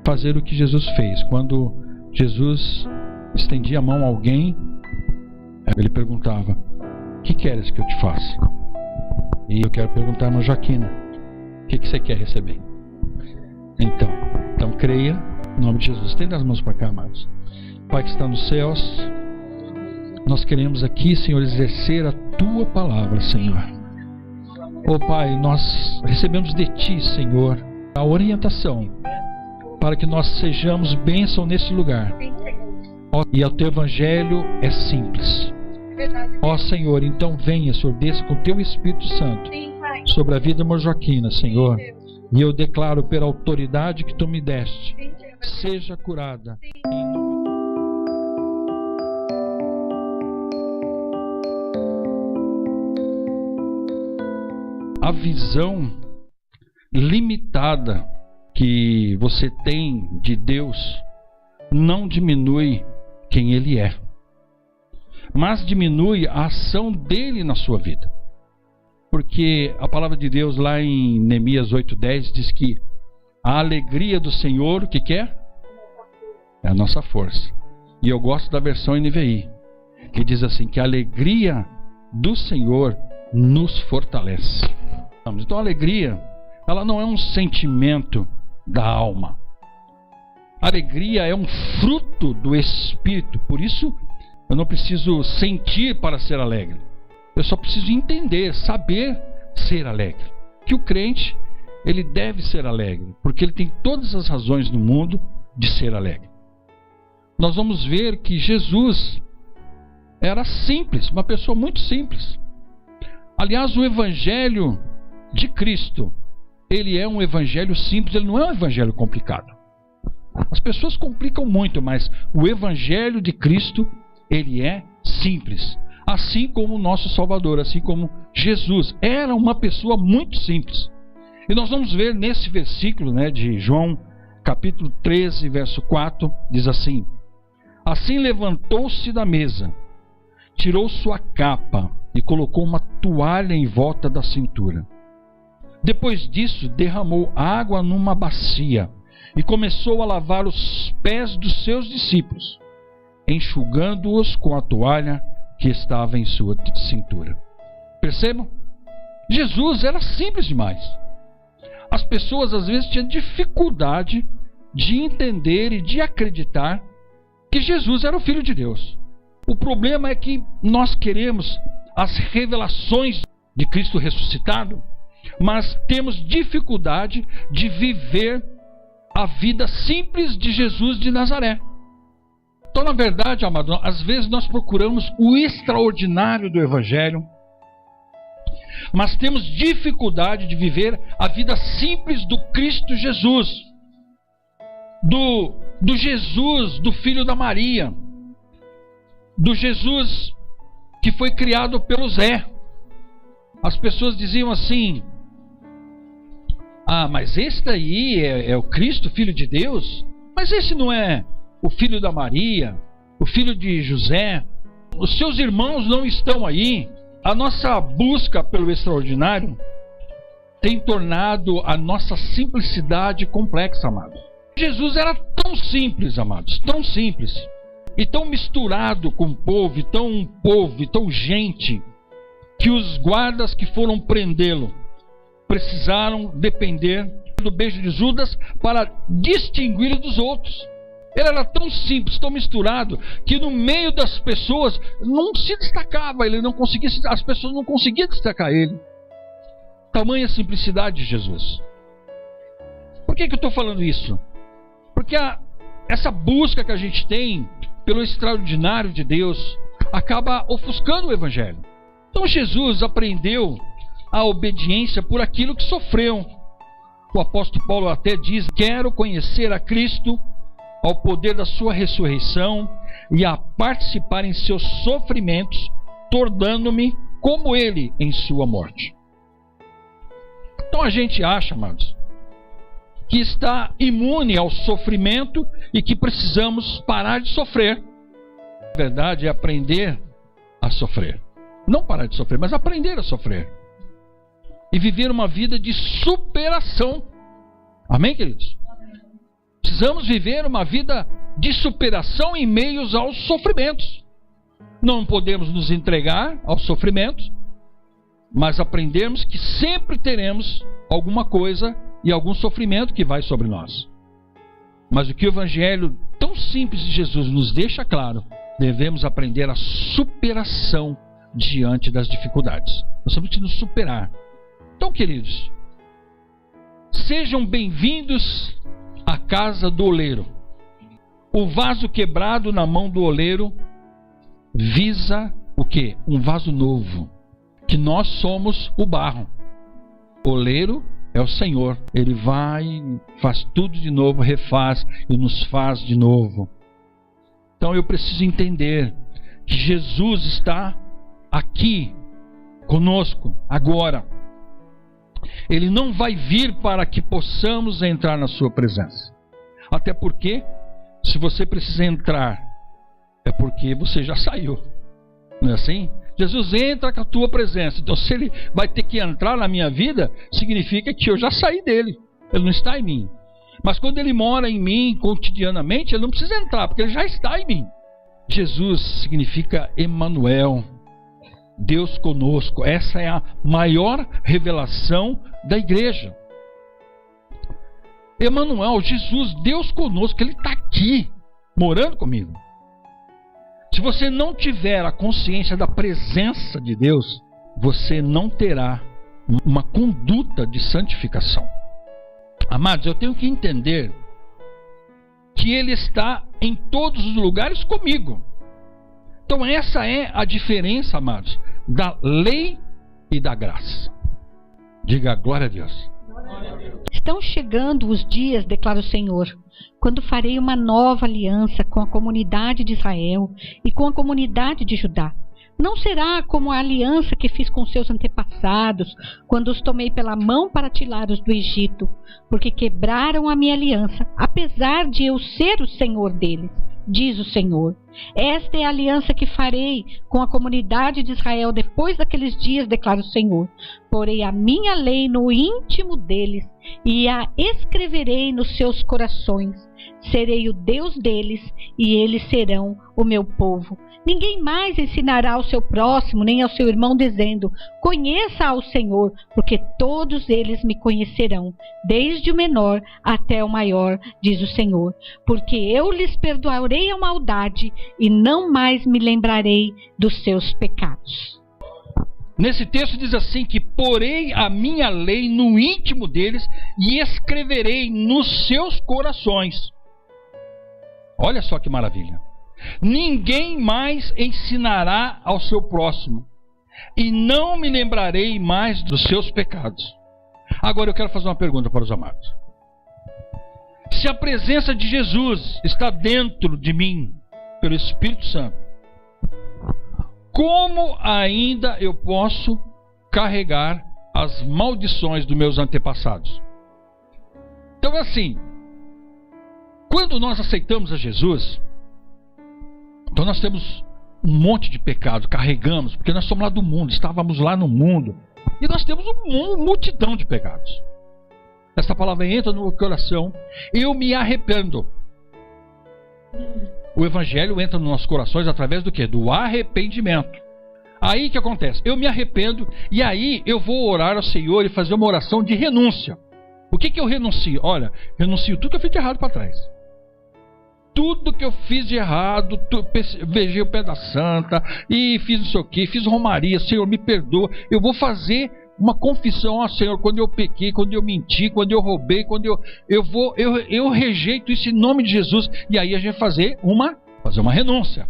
fazer o que Jesus fez. Quando Jesus estendia a mão a alguém, ele perguntava: o que queres que eu te faça? E eu quero perguntar à irmã Joaquina: o que você quer receber? Então creia em nome de Jesus. Estenda as mãos para cá, amados. Pai que está nos céus, nós queremos aqui, Senhor, exercer a Tua palavra, Senhor. Oh Pai, nós recebemos de Ti, Senhor, a orientação para que nós sejamos bênção nesse lugar. E o Teu Evangelho é simples. Ó Senhor, então venha, Senhor, desça com o Teu Espírito Santo sobre a vida da irmã Joaquina, Senhor. E eu declaro pela autoridade que Tu me deste, seja curada. A visão limitada que você tem de Deus não diminui quem Ele é, mas diminui a ação dele na sua vida. Porque a palavra de Deus lá em Neemias 8:10 diz que a alegria do Senhor, o que é? É a nossa força. E eu gosto da versão NVI, que diz assim, que a alegria do Senhor nos fortalece. Então a alegria, ela não é um sentimento da alma. A alegria é um fruto do Espírito. Por isso, eu não preciso sentir para ser alegre. Eu só preciso entender, saber ser alegre. Que o crente, ele deve ser alegre, porque ele tem todas as razões no mundo de ser alegre. Nós vamos ver que Jesus era simples, uma pessoa muito simples. Aliás, o Evangelho de Cristo, ele é um Evangelho simples, ele não é um Evangelho complicado. As pessoas complicam muito, mas o Evangelho de Cristo, ele é simples. Assim como o nosso Salvador, assim como Jesus, era uma pessoa muito simples. E nós vamos ver nesse versículo, de João, capítulo 13, verso 4, diz assim: assim levantou-se da mesa, tirou sua capa e colocou uma toalha em volta da cintura. Depois disso, derramou água numa bacia e começou a lavar os pés dos seus discípulos, enxugando-os com a toalha que estava em sua cintura. Percebam? Jesus era simples demais. As pessoas às vezes tinham dificuldade de entender e de acreditar que Jesus era o Filho de Deus. O problema é que nós queremos as revelações de Cristo ressuscitado, mas temos dificuldade de viver a vida simples de Jesus de Nazaré. Então, na verdade, amado, às vezes nós procuramos o extraordinário do Evangelho, mas temos dificuldade de viver a vida simples do Cristo Jesus, do Jesus, do Filho da Maria, do Jesus que foi criado pelo Zé. As pessoas diziam assim: mas esse daí é o Cristo, Filho de Deus? Mas esse não é o filho da Maria, o filho de José? Os seus irmãos não estão aí. A nossa busca pelo extraordinário tem tornado a nossa simplicidade complexa, amados. Jesus era tão simples, amados, tão simples, e tão misturado com o povo, e tão gente, que os guardas que foram prendê-lo precisaram depender do beijo de Judas para distingui-lo dos outros. Ele era tão simples, tão misturado, que no meio das pessoas não se destacava, as pessoas não conseguiam destacar ele. Tamanha simplicidade de Jesus. Por que eu estou falando isso? Porque essa busca que a gente tem pelo extraordinário de Deus acaba ofuscando o Evangelho. Então Jesus aprendeu a obediência por aquilo que sofreu. O apóstolo Paulo até diz: quero conhecer a Cristo, ao poder da sua ressurreição e a participar em seus sofrimentos, tornando-me como ele em sua morte. Então a gente acha, amados, que está imune ao sofrimento e que precisamos parar de sofrer. A verdade é aprender a sofrer. Não parar de sofrer, mas aprender a sofrer. E viver uma vida de superação. Amém, queridos? precisamos viver uma vida de superação em meio aos sofrimentos. Não podemos nos entregar aos sofrimentos, mas aprendemos que sempre teremos alguma coisa e algum sofrimento que vai sobre nós. Mas o que o Evangelho tão simples de Jesus nos deixa claro, devemos aprender a superação diante das dificuldades. Nós temos que nos superar. Então, queridos, sejam bem-vindos à casa do oleiro. O vaso quebrado na mão do oleiro visa o quê? Um vaso novo. Que nós somos o barro. O oleiro é o Senhor. Ele vai, faz tudo de novo, refaz e nos faz de novo. Então eu preciso entender que Jesus está aqui conosco agora. Ele não vai vir para que possamos entrar na sua presença. Até porque, se você precisa entrar, é porque você já saiu. Não é assim? Jesus entra com a tua presença. Então, se ele vai ter que entrar na minha vida, significa que eu já saí dele. Ele não está em mim. Mas quando ele mora em mim cotidianamente, ele não precisa entrar, porque ele já está em mim. Jesus significa Emanuel, Deus conosco. Essa é a maior revelação da igreja. Emanuel, Jesus, Deus conosco, Ele está aqui, morando comigo. Se você não tiver a consciência da presença de Deus, você não terá uma conduta de santificação. Amados, eu tenho que entender que Ele está em todos os lugares comigo. Então essa é a diferença, amados, da lei e da graça. Diga glória a Deus. Estão chegando os dias, declara o Senhor, quando farei uma nova aliança com a comunidade de Israel e com a comunidade de Judá. Não será como a aliança que fiz com seus antepassados, quando os tomei pela mão para tirá-los do Egito, porque quebraram a minha aliança, apesar de eu ser o Senhor deles, diz o Senhor. Esta é a aliança que farei com a comunidade de Israel depois daqueles dias, declara o Senhor. Porei a minha lei no íntimo deles e a escreverei nos seus corações. Serei o Deus deles e eles serão o meu povo. Ninguém mais ensinará ao seu próximo, nem ao seu irmão, dizendo: conheça ao Senhor, porque todos eles me conhecerão, desde o menor até o maior, diz o Senhor. Porque eu lhes perdoarei a maldade e não mais me lembrarei dos seus pecados. Nesse texto diz assim que porei a minha lei no íntimo deles e escreverei nos seus corações. Olha só que maravilha. Ninguém mais ensinará ao seu próximo e não me lembrarei mais dos seus pecados. Agora eu quero fazer uma pergunta para os amados. Se a presença de Jesus está dentro de mim pelo Espírito Santo, como ainda eu posso carregar as maldições dos meus antepassados? Então assim, quando nós aceitamos a Jesus, então nós temos um monte de pecado, carregamos, porque nós somos lá do mundo, estávamos lá no mundo, e nós temos uma multidão de pecados. Essa palavra entra no meu coração, eu me arrependo. O Evangelho entra nos nossos corações através do quê? Do arrependimento. Aí o que acontece? Eu me arrependo e aí eu vou orar ao Senhor e fazer uma oração de renúncia. O que eu renuncio? Olha, renuncio tudo que eu fiz de errado para trás. Tudo que eu fiz de errado, beijei o pé da santa e fiz não sei o que, fiz romaria, Senhor, me perdoa. Eu vou fazer uma confissão ao Senhor quando eu pequei, quando eu menti, quando eu roubei, quando eu rejeito isso em nome de Jesus. E aí a gente vai fazer uma renúncia.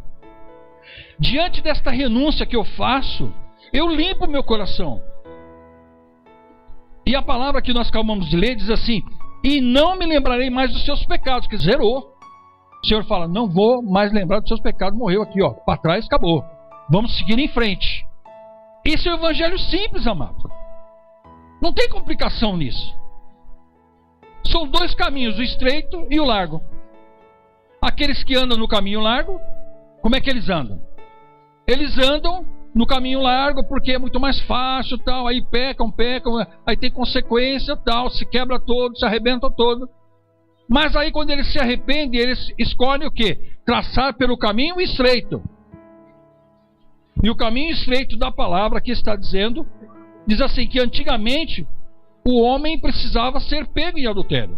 Diante desta renúncia que eu faço, eu limpo meu coração. E a palavra que nós acabamos de ler diz assim: e não me lembrarei mais dos seus pecados, que zerou. O Senhor fala: não vou mais lembrar dos seus pecados, morreu aqui, ó, para trás, acabou. Vamos seguir em frente. Esse é o evangelho simples, amado. Não tem complicação nisso. São dois caminhos, o estreito e o largo. Aqueles que andam no caminho largo, como é que eles andam? Eles andam no caminho largo porque é muito mais fácil, tal, aí pecam, aí tem consequência, tal, se quebra todo, se arrebenta todo. Mas aí quando eles se arrependem, eles escolhem o quê? Traçar pelo caminho estreito. E o caminho estreito da palavra que está dizendo, diz assim, que antigamente o homem precisava ser pego em adultério.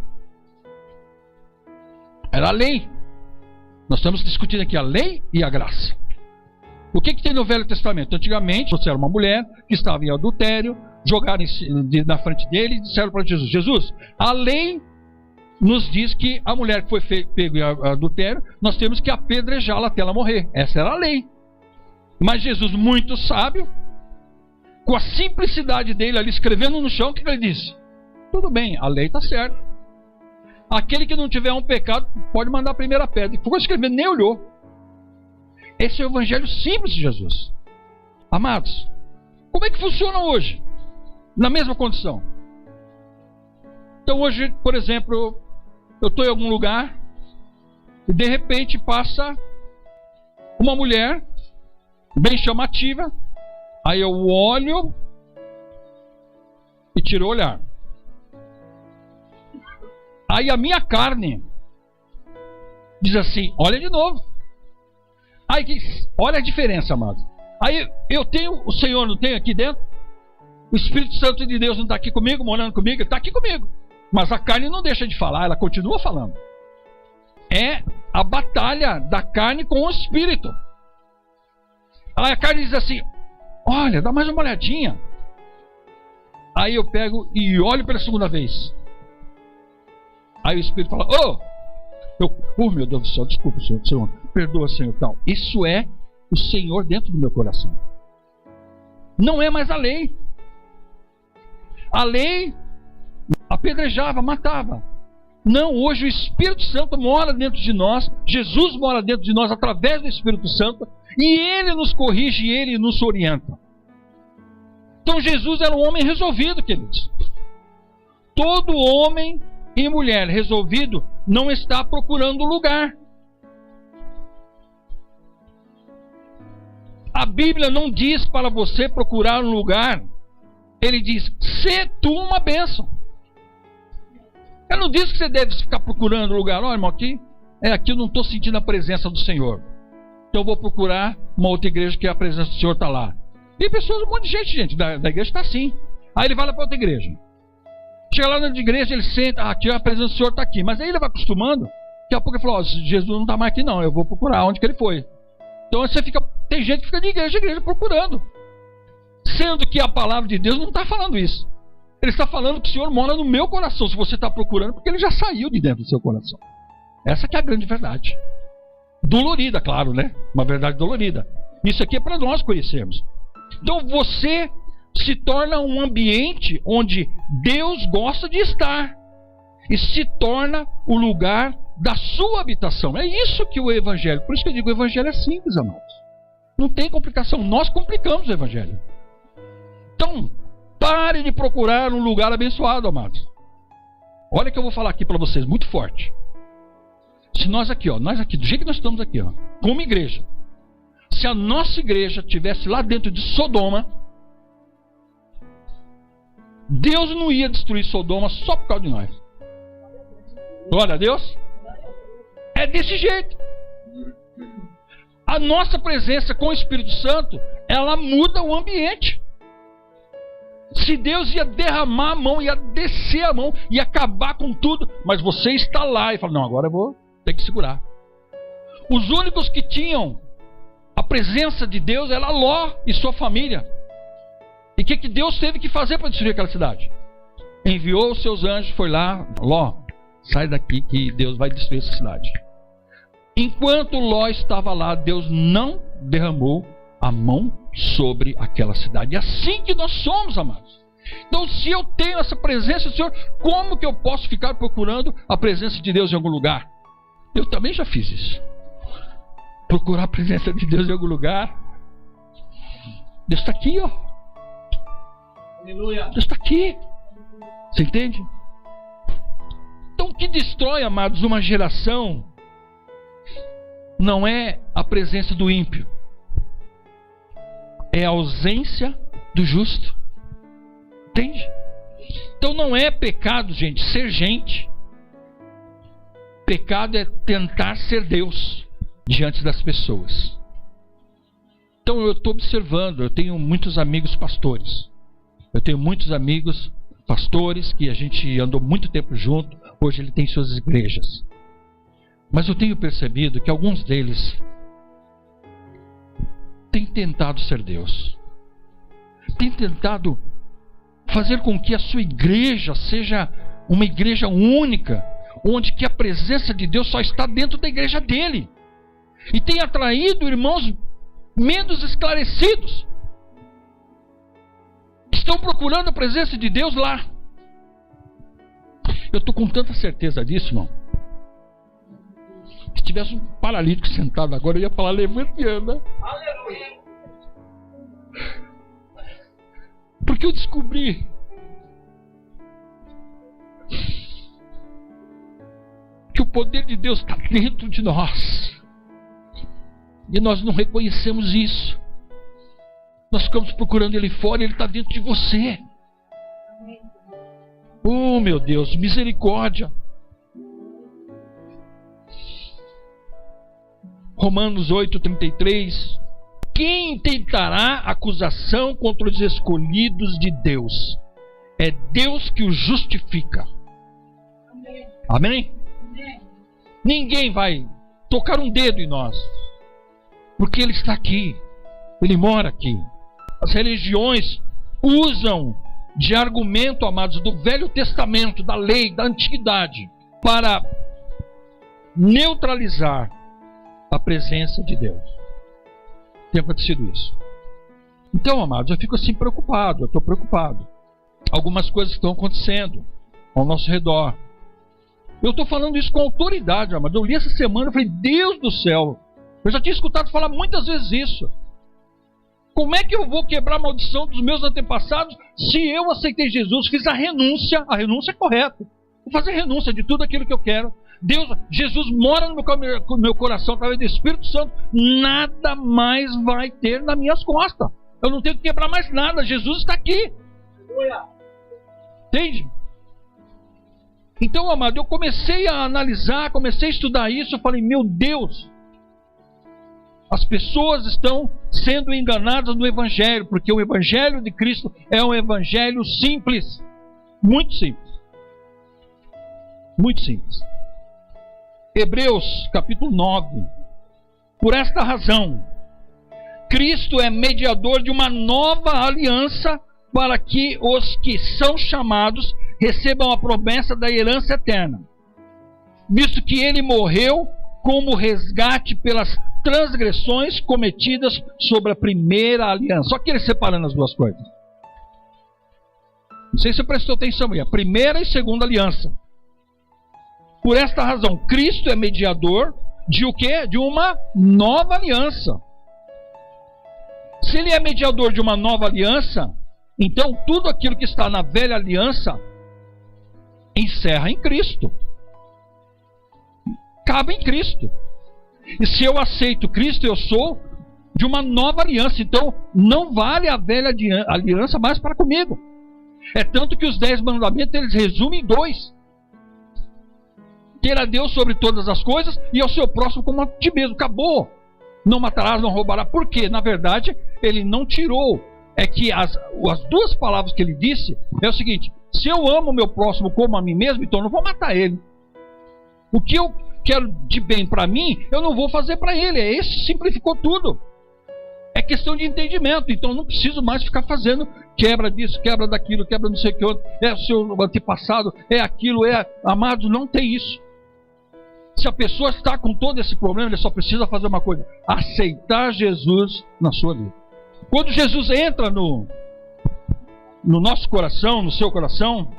Era a lei. Nós estamos discutindo aqui a lei e a graça. O que tem no Velho Testamento? Antigamente, você era uma mulher que estava em adultério, jogaram na frente dele e disseram para Jesus, Jesus, a lei nos diz que a mulher que foi pega em adultério, nós temos que apedrejá-la até ela morrer. Essa era a lei. Mas Jesus, muito sábio, com a simplicidade dele ali escrevendo no chão, o que ele disse? Tudo bem, a lei está certa. Aquele que não tiver um pecado pode mandar a primeira pedra. Ficou escrevendo, nem olhou. Esse é o evangelho simples de Jesus. Amados, como é que funciona hoje? Na mesma condição. Então hoje, por exemplo, eu estou em algum lugar e de repente passa uma mulher bem chamativa. Aí eu olho e tiro o olhar. Aí a minha carne diz assim, olha de novo. Aí, olha a diferença, amado. Aí eu tenho, o Senhor não tem aqui dentro? O Espírito Santo de Deus não está aqui comigo, morando comigo? Ele está aqui comigo. Mas a carne não deixa de falar, ela continua falando. É a batalha da carne com o Espírito. Aí a carne diz assim, olha, dá mais uma olhadinha. Aí eu pego e olho pela segunda vez. Aí o Espírito fala, meu Deus do céu, desculpa, Senhor, perdoa, Senhor, tal. Isso é o Senhor dentro do meu coração. Não é mais a lei. A lei apedrejava, matava. Não, hoje o Espírito Santo mora dentro de nós, Jesus mora dentro de nós através do Espírito Santo, e Ele nos corrige, e Ele nos orienta. Então Jesus era um homem resolvido, queridos. Todo homem e mulher resolvido não está procurando lugar. A Bíblia não diz para você procurar um lugar. Ele diz, sê tu uma bênção. Ela não diz que você deve ficar procurando lugar. Olha, irmão, aqui eu não estou sentindo a presença do Senhor. Então eu vou procurar uma outra igreja que a presença do Senhor está lá. Tem pessoas, um monte de gente da igreja está assim. Aí ele vai lá para outra igreja. Chega lá na igreja, ele senta, aqui a presença do Senhor está aqui. Mas aí ele vai acostumando, daqui a pouco ele fala, Jesus não está mais aqui não, eu vou procurar onde que ele foi. Então tem gente que fica de igreja em igreja procurando. Sendo que a palavra de Deus não está falando isso. Ele está falando que o Senhor mora no meu coração. Se você está procurando, porque ele já saiu de dentro do seu coração. Essa que é a grande verdade. Dolorida, claro, né? Uma verdade dolorida. Isso aqui é para nós conhecermos. Então você se torna um ambiente onde Deus gosta de estar. E se torna o lugar da sua habitação. É isso que o Evangelho. Por isso que eu digo, o Evangelho é simples, amados. Não tem complicação. Nós complicamos o Evangelho. Então, pare de procurar um lugar abençoado, amados. Olha o que eu vou falar aqui para vocês, muito forte. Se nós aqui, do jeito que nós estamos aqui, como igreja, se a nossa igreja estivesse lá dentro de Sodoma, Deus não ia destruir Sodoma só por causa de nós. Glória a Deus. É desse jeito. A nossa presença com o Espírito Santo, ela muda o ambiente. Se Deus ia derramar a mão, ia descer a mão, ia acabar com tudo, mas você está lá e fala, não, agora eu vou ter que segurar. Os únicos que tinham a presença de Deus era Ló e sua família. E o que Deus teve que fazer para destruir aquela cidade? Enviou os seus anjos, foi lá, Ló, sai daqui que Deus vai destruir essa cidade. Enquanto Ló estava lá, Deus não derramou a mão sobre aquela cidade. É assim que nós somos, amados. Então, se eu tenho essa presença do Senhor, como que eu posso ficar procurando a presença de Deus em algum lugar? Eu também já fiz isso. Procurar a presença de Deus em algum lugar. Deus está aqui, ó. Aleluia. Deus está aqui. Você entende? Então, o que destrói, amados, uma geração não é a presença do ímpio, é a ausência do justo. Entende? Então não é pecado, gente, ser gente. pecado é tentar ser Deus diante das pessoas. Então eu estou observando, eu tenho muitos amigos pastores. Eu tenho muitos amigos pastores que a gente andou muito tempo junto. Hoje ele tem suas igrejas. Mas eu tenho percebido que alguns deles têm tentado ser Deus. Têm tentado fazer com que a sua igreja seja uma igreja única, onde que a presença de Deus só está dentro da igreja dele. E tem atraído irmãos menos esclarecidos, que estão procurando a presença de Deus lá. Eu estou com tanta certeza disso, irmão. Se tivesse um paralítico sentado agora, eu ia falar, levante e anda. Aleluia. Porque eu descobri que o poder de Deus está dentro de nós. E nós não reconhecemos isso. Nós ficamos procurando Ele fora, Ele está dentro de você. Oh, meu Deus, misericórdia. Romanos 8:33. Quem intentará acusação contra os escolhidos de Deus? É Deus que os justifica. Amém? Ninguém vai tocar um dedo em nós, porque Ele está aqui, Ele mora aqui. As religiões usam de argumento, amados, do Velho Testamento, da lei, da antiguidade, para neutralizar a presença de Deus. Tem acontecido isso. Então, amados, eu fico assim preocupado, eu estou preocupado. Algumas coisas estão acontecendo ao nosso redor. Eu estou falando isso com autoridade, amados. Eu li essa semana e falei, Deus do céu, eu já tinha escutado falar muitas vezes isso. Como é que eu vou quebrar a maldição dos meus antepassados se eu aceitei Jesus, fiz a renúncia é correta. Vou fazer renúncia de tudo aquilo que eu quero. Jesus mora no meu coração através do Espírito Santo. Nada mais vai ter nas minhas costas. Eu não tenho que quebrar mais nada. Jesus está aqui. Entende? Então, amado, eu comecei a analisar, comecei a estudar isso. Eu falei, meu Deus, as pessoas estão sendo enganadas no Evangelho, porque o Evangelho de Cristo é um Evangelho simples. Muito simples. Muito simples. Hebreus capítulo 9. Por esta razão, Cristo é mediador de uma nova aliança para que os que são chamados recebam a promessa da herança eterna, visto que ele morreu como resgate pelas transgressões cometidas sobre a primeira aliança. Só que ele separando as duas coisas. Não sei se você prestou atenção aí. A primeira e segunda aliança. Por esta razão, Cristo é mediador de o quê? De uma nova aliança. Se ele é mediador de uma nova aliança, então tudo aquilo que está na velha aliança encerra em Cristo. Cabe em Cristo. E se eu aceito Cristo, eu sou de uma nova aliança. Então não vale a velha aliança mais para comigo. É tanto que os 10 mandamentos eles resumem em 2. Ter a Deus sobre todas as coisas e ao seu próximo como a ti mesmo. Acabou. Não matarás, não roubarás. Por quê? Na verdade, ele não tirou. É que as duas palavras que ele disse é o seguinte: se eu amo o meu próximo como a mim mesmo, então eu não vou matar ele. O que eu quero de bem para mim, eu não vou fazer para ele. Esse simplificou tudo. É questão de entendimento. Então eu não preciso mais ficar fazendo quebra disso, quebra daquilo, quebra não sei o que outro. É o seu antepassado, é aquilo, Amados, não tem isso. Se a pessoa está com todo esse problema, ele só precisa fazer uma coisa: aceitar Jesus na sua vida. Quando Jesus entra no nosso coração, no seu coração,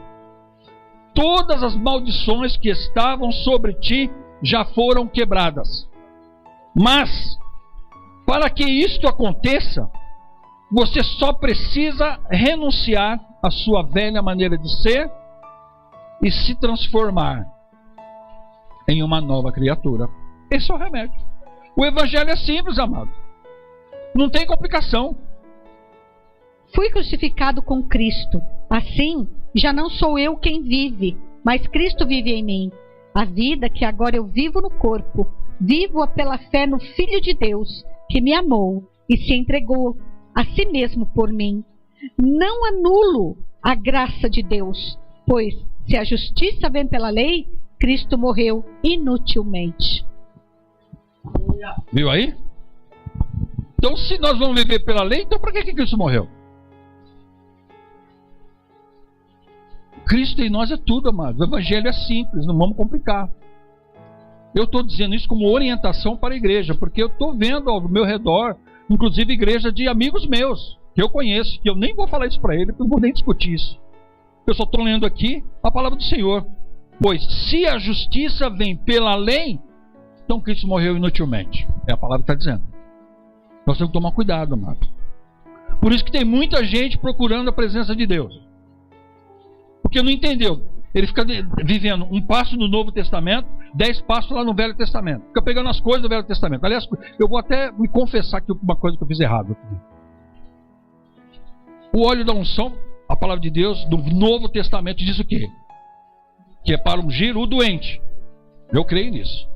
todas as maldições que estavam sobre ti já foram quebradas. Mas, para que isto aconteça, você só precisa renunciar à sua velha maneira de ser e se transformar em uma nova criatura. Esse é o remédio. O Evangelho é simples, amado. Não tem complicação. Fui crucificado com Cristo. Assim, já não sou eu quem vive, mas Cristo vive em mim. A vida que agora eu vivo no corpo, vivo-a pela fé no Filho de Deus, que me amou e se entregou a si mesmo por mim. Não anulo a graça de Deus, pois se a justiça vem pela lei, Cristo morreu inutilmente. Viu aí? Então, se nós vamos viver pela lei, então para que Cristo morreu? Cristo em nós é tudo, amados. O evangelho é simples, não vamos complicar. Eu estou dizendo isso como orientação para a igreja, porque eu estou vendo ao meu redor, inclusive igreja de amigos meus, que eu conheço, que eu nem vou falar isso para ele, porque eu não vou nem discutir isso. Eu só estou lendo aqui a palavra do Senhor. Pois se a justiça vem pela lei, então Cristo morreu inutilmente. É a palavra que está dizendo. Nós temos que tomar cuidado, amado. Por isso que tem muita gente procurando a presença de Deus. Porque não entendeu. Ele fica vivendo um passo no Novo Testamento, 10 passos lá no Velho Testamento. Fica pegando as coisas do Velho Testamento. Aliás, eu vou até me confessar aqui uma coisa que eu fiz errado. O óleo da unção, a palavra de Deus, do Novo Testamento diz o quê? Que é para ungir o doente. Eu creio nisso.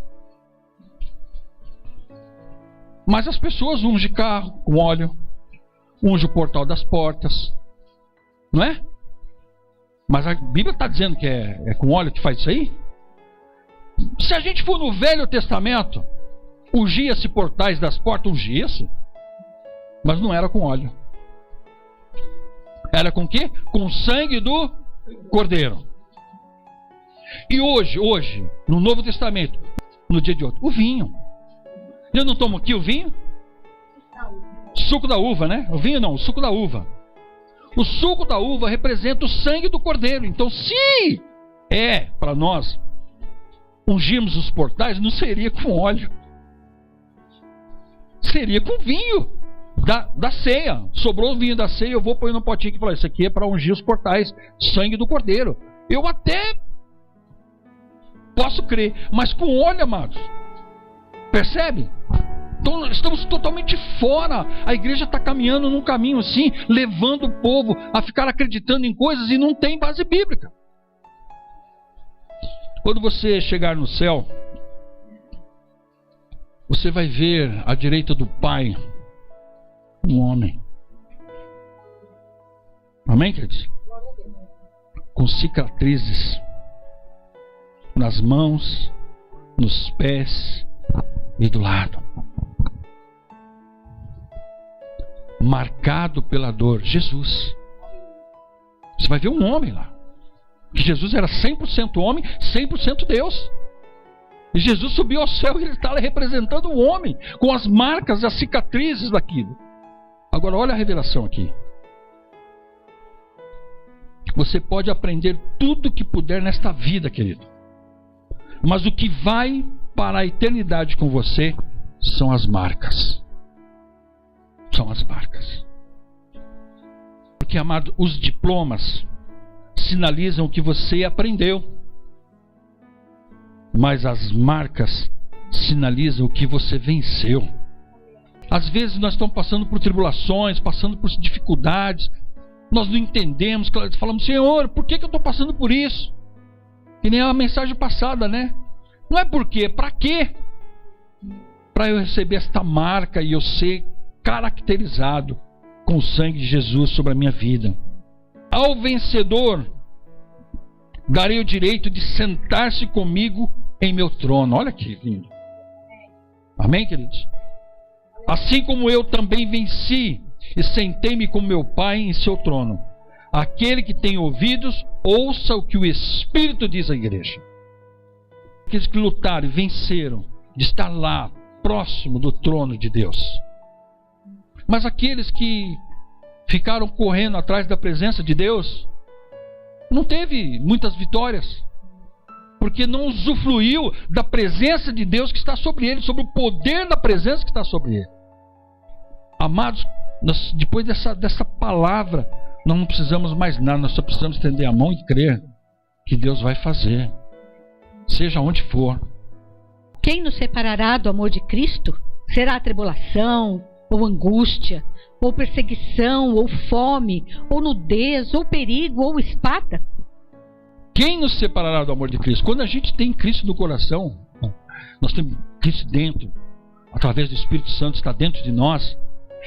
Mas as pessoas ungem carro com óleo, ungem o portal das portas, não é? Mas a Bíblia está dizendo que é com óleo que faz isso aí? Se a gente for no Velho Testamento, ungia-se portais das portas, ungia-se, mas não era com óleo. Era com o quê? Com o sangue do Cordeiro. E hoje, no Novo Testamento, no dia de hoje, o vinho. Eu não tomo aqui o vinho? Suco da uva, né? O vinho não, o suco da uva. O suco da uva representa o sangue do Cordeiro. Então, se é para nós ungirmos os portais, não seria com óleo. Seria com vinho da ceia. Sobrou o vinho da ceia, eu vou pôr no potinho que falar, isso aqui é para ungir os portais, sangue do Cordeiro. Eu até posso crer, mas com óleo, amados. Percebe? Então estamos totalmente fora. A igreja está caminhando num caminho assim, levando o povo a ficar acreditando em coisas e não tem base bíblica. Quando você chegar no céu, você vai ver à direita do Pai um homem. Amém, queridos? Com cicatrizes nas mãos, nos pés e do lado. Marcado pela dor. Jesus. Você vai ver um homem lá. Que Jesus era 100% homem, 100% Deus. E Jesus subiu ao céu e ele está lá representando o homem, com as marcas, as cicatrizes daquilo. Agora olha a revelação aqui. Você pode aprender tudo que puder nesta vida, querido. Mas o que vai para a eternidade com você são as marcas. São as marcas. Porque, amado, os diplomas sinalizam o que você aprendeu. Mas as marcas sinalizam o que você venceu. Às vezes nós estamos passando por tribulações, passando por dificuldades. Nós não entendemos, falamos, Senhor, por que eu estou passando por isso? Que nem a mensagem passada, né? Não é por quê, para quê? Para eu receber esta marca e eu ser caracterizado com o sangue de Jesus sobre a minha vida. Ao vencedor, darei o direito de sentar-se comigo em meu trono. Olha que lindo. Amém, queridos? Assim como eu também venci e sentei-me com meu Pai em seu trono. Aquele que tem ouvidos, ouça o que o Espírito diz à igreja. Aqueles que lutaram e venceram de estar lá, próximo do trono de Deus. Mas aqueles que ficaram correndo atrás da presença de Deus, não teve muitas vitórias. Porque não usufruiu da presença de Deus que está sobre ele, sobre o poder da presença que está sobre ele. Amados, depois dessa palavra, nós não precisamos mais nada, nós só precisamos estender a mão e crer que Deus vai fazer, seja onde for. Quem nos separará do amor de Cristo? Será a tribulação, ou angústia, ou perseguição, ou fome, ou nudez, ou perigo, ou espada? Quem nos separará do amor de Cristo? Quando a gente tem Cristo no coração, nós temos Cristo dentro, através do Espírito Santo está dentro de nós,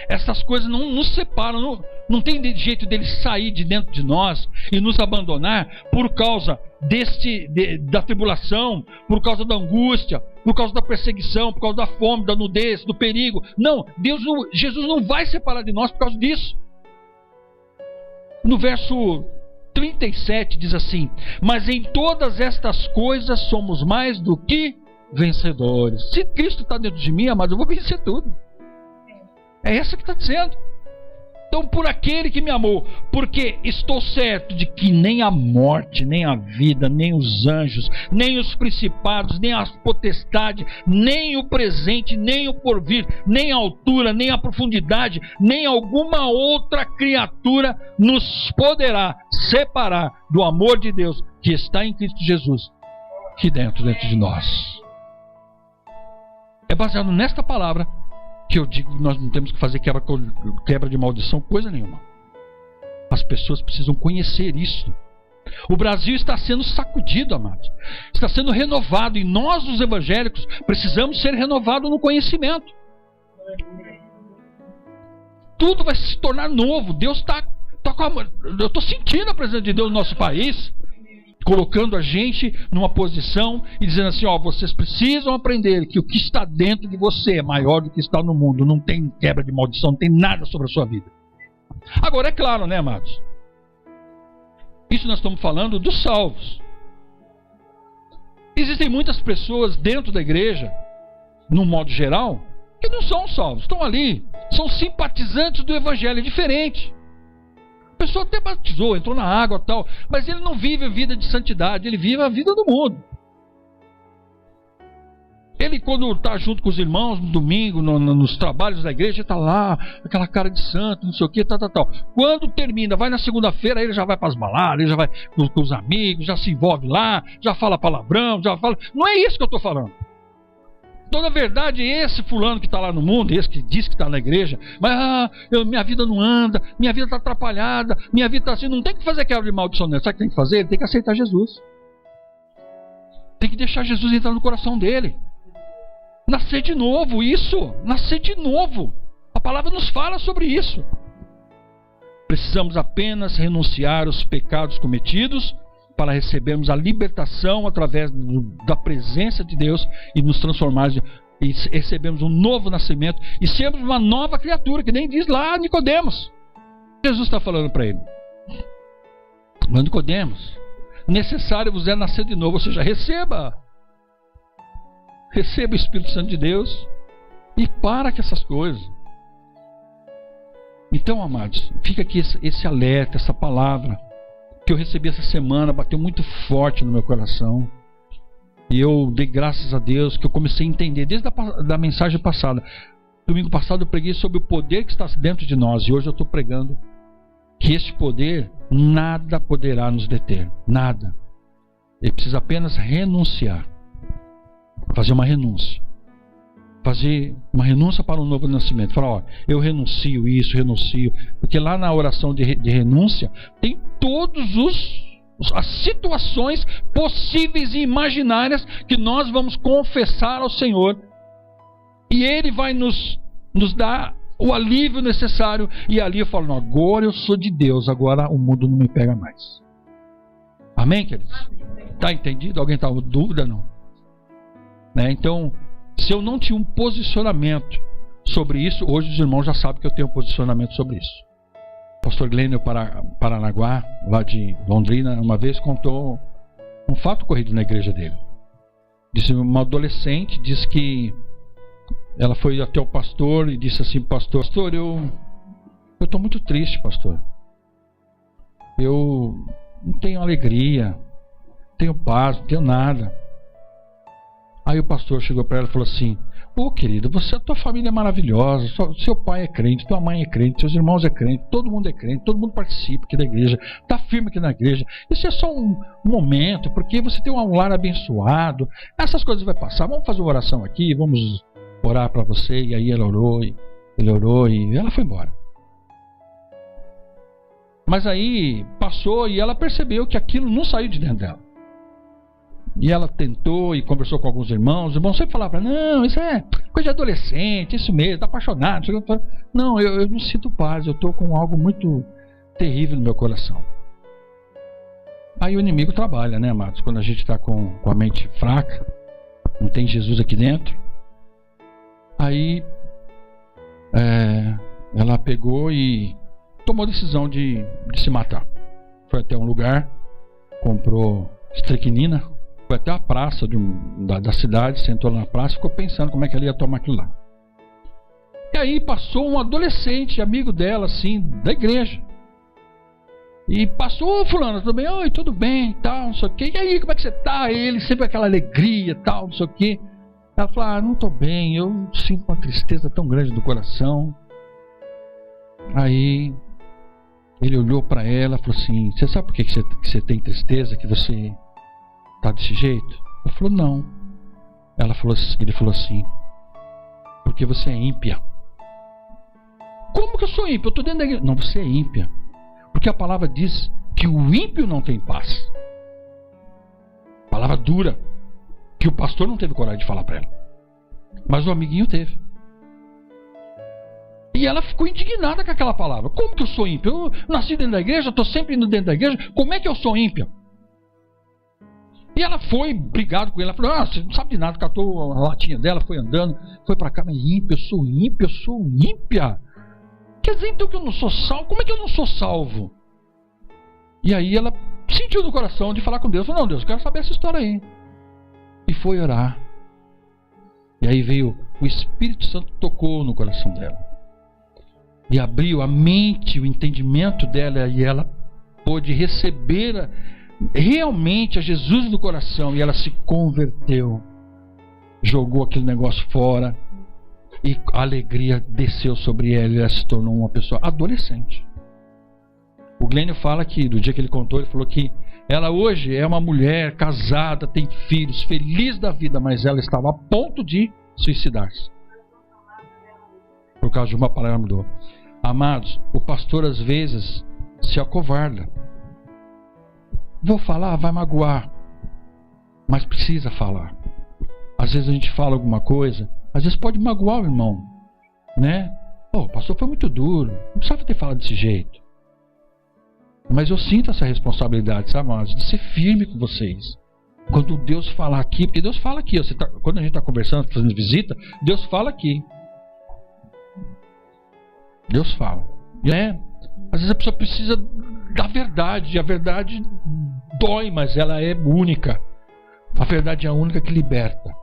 essas coisas não nos separam, não tem jeito dele sair de dentro de nós e nos abandonar por causa da tribulação, por causa da angústia, por causa da perseguição, por causa da fome, da nudez, do perigo. Não, Jesus não vai separar de nós por causa disso. No verso 37 diz assim: mas em todas estas coisas somos mais do que vencedores. Se Cristo está dentro de mim, amado, eu vou vencer tudo. É essa que está dizendo. Então, por aquele que me amou, porque estou certo de que nem a morte, nem a vida, nem os anjos, nem os principados, nem a potestade, nem o presente, nem o porvir, nem a altura, nem a profundidade, nem alguma outra criatura nos poderá separar do amor de Deus que está em Cristo Jesus, aqui dentro de nós. É baseado nesta palavra que eu digo que nós não temos que fazer quebra de maldição, coisa nenhuma. As pessoas precisam conhecer isso. O Brasil está sendo sacudido, amados. Está sendo renovado. E nós, os evangélicos, precisamos ser renovados no conhecimento. Tudo vai se tornar novo. Deus está com a... Eu estou sentindo a presença de Deus no nosso país, colocando a gente numa posição e dizendo assim: ó, vocês precisam aprender que o que está dentro de você é maior do que está no mundo. Não tem quebra de maldição, não tem nada sobre a sua vida. Agora é claro, né, amados? Isso nós estamos falando dos salvos. Existem muitas pessoas dentro da igreja, no modo geral, que não são salvos, estão ali, são simpatizantes do evangelho, é diferente. A pessoa até batizou, entrou na água e tal, mas ele não vive a vida de santidade, ele vive a vida do mundo. Ele, quando está junto com os irmãos no domingo, nos trabalhos da igreja, está lá, aquela cara de santo, não sei o que, tal. Quando termina, vai na segunda-feira, ele já vai para as baladas, ele já vai com os amigos, já se envolve lá, já fala palavrão, já fala... Não é isso que eu estou falando. Então, na verdade, esse fulano que está lá no mundo, esse que diz que está na igreja, mas minha vida não anda, minha vida está atrapalhada, minha vida está assim, não tem que fazer quebra de maldição nele. Sabe o que tem que fazer? Ele tem que aceitar Jesus. Tem que deixar Jesus entrar no coração dele. Nascer de novo, isso. Nascer de novo. A palavra nos fala sobre isso. Precisamos apenas renunciar aos pecados cometidos para recebermos a libertação através da presença de Deus e nos transformarmos e recebemos um novo nascimento e sermos uma nova criatura, que nem diz lá Nicodemos. Jesus está falando para ele: mas Nicodemos, necessário vos é nascer de novo, ou seja, receba o Espírito Santo de Deus e para com essas coisas. Então, amados, fica aqui esse alerta, essa palavra que eu recebi essa semana, bateu muito forte no meu coração. E eu dei graças a Deus que eu comecei a entender desde a mensagem passada. Domingo passado eu preguei sobre o poder que está dentro de nós, e hoje eu estou pregando que esse poder nada poderá nos deter, nada. Ele precisa apenas renunciar, fazer uma renúncia para um novo nascimento. Falar: ó, eu renuncio isso, renuncio, porque lá na oração de renúncia tem todos as situações possíveis e imaginárias que nós vamos confessar ao Senhor, e Ele vai nos dar o alívio necessário. E ali eu falo: não, agora eu sou de Deus, agora o mundo não me pega mais. Amém, queridos? Está entendido? Alguém está com dúvida? Não? Né? Então, se eu não tinha um posicionamento sobre isso, hoje os irmãos já sabem que eu tenho um posicionamento sobre isso. O pastor Glênio Paranaguá, lá de Londrina, uma vez contou um fato ocorrido na igreja dele. Disse: uma adolescente disse que ela foi até o pastor e disse assim: pastor, eu estou muito triste, pastor. Eu não tenho alegria, não tenho paz, não tenho nada. Aí o pastor chegou para ela e falou assim: ô querida, a tua família é maravilhosa, seu pai é crente, tua mãe é crente, seus irmãos é crente, todo mundo é crente, todo mundo participa aqui da igreja, está firme aqui na igreja. Isso é só um momento, porque você tem um lar abençoado, essas coisas vão passar. Vamos fazer uma oração aqui, vamos orar para você. E aí ele orou e ela foi embora. Mas aí passou e ela percebeu que aquilo não saiu de dentro dela. E ela tentou e conversou com alguns irmãos. Os irmãos sempre falavam: não, isso é coisa de adolescente, isso mesmo, está apaixonado. Não, eu não sinto paz, eu estou com algo muito terrível no meu coração. Aí o inimigo trabalha, né, amados? Quando a gente está com a mente fraca, não tem Jesus aqui dentro. Aí ela pegou e tomou a decisão de se matar. Foi até um lugar, comprou estricnina, foi até a praça da cidade, sentou lá na praça e ficou pensando como é que ela ia tomar aquilo lá. E aí passou um adolescente, amigo dela, assim, da igreja. E passou: fulano, tudo bem? Oi, tudo bem, tal, não sei o quê. E aí, como é que você tá? Ele sempre com aquela alegria, tal, não sei o quê. Ela falou: não tô bem, eu sinto uma tristeza tão grande no coração. Aí ele olhou para ela e falou assim: você sabe por que você tem tristeza, que você tá desse jeito? Ela falou: não. Ele falou assim: porque você é ímpia. Como que eu sou ímpio? Eu estou dentro da igreja. Não, você é ímpia. Porque a palavra diz que o ímpio não tem paz. Palavra dura, que o pastor não teve coragem de falar para ela, mas o amiguinho teve. E ela ficou indignada com aquela palavra. Como que eu sou ímpia? Eu nasci dentro da igreja, estou sempre indo dentro da igreja. Como é que eu sou ímpia? E ela foi brigado com ele. Ela falou: você não sabe de nada. Catou a latinha dela, foi andando, foi para cá. Mas ímpia, eu sou ímpia, eu sou ímpia. Quer dizer então que eu não sou salvo? Como é que eu não sou salvo? E aí ela sentiu no coração de falar com Deus. Falou: não, Deus, eu quero saber essa história aí. E foi orar. E aí veio o Espírito Santo, tocou no coração dela e abriu a mente, o entendimento dela, e ela pôde receber realmente a Jesus no coração, e ela se converteu, jogou aquele negócio fora, e a alegria desceu sobre ela, e ela se tornou uma pessoa adolescente. O Glênio fala que, do dia que ele contou, ele falou que ela hoje é uma mulher casada, tem filhos, feliz da vida, mas ela estava a ponto de suicidar-se por causa de uma palavra que mudou. Amados, o pastor às vezes se acovarda. Vou falar, vai magoar, mas precisa falar. Às vezes a gente fala alguma coisa, às vezes pode magoar o irmão, né? O pastor foi muito duro, não precisava ter falado desse jeito. Mas eu sinto essa responsabilidade, sabe, amados, de ser firme com vocês. Quando Deus falar aqui, porque Deus fala aqui, quando a gente está conversando, fazendo visita, Deus fala aqui. Deus fala. Às vezes a pessoa precisa da verdade, e a verdade dói, mas ela é única. A verdade é a única que liberta.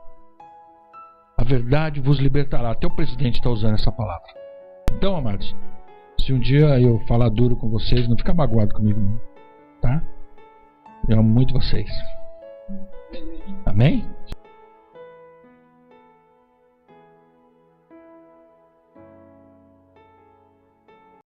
A verdade vos libertará. Até o presidente está usando essa palavra. Então, amados, se um dia eu falar duro com vocês, não fica magoado comigo, não. Tá? Eu amo muito vocês. Amém?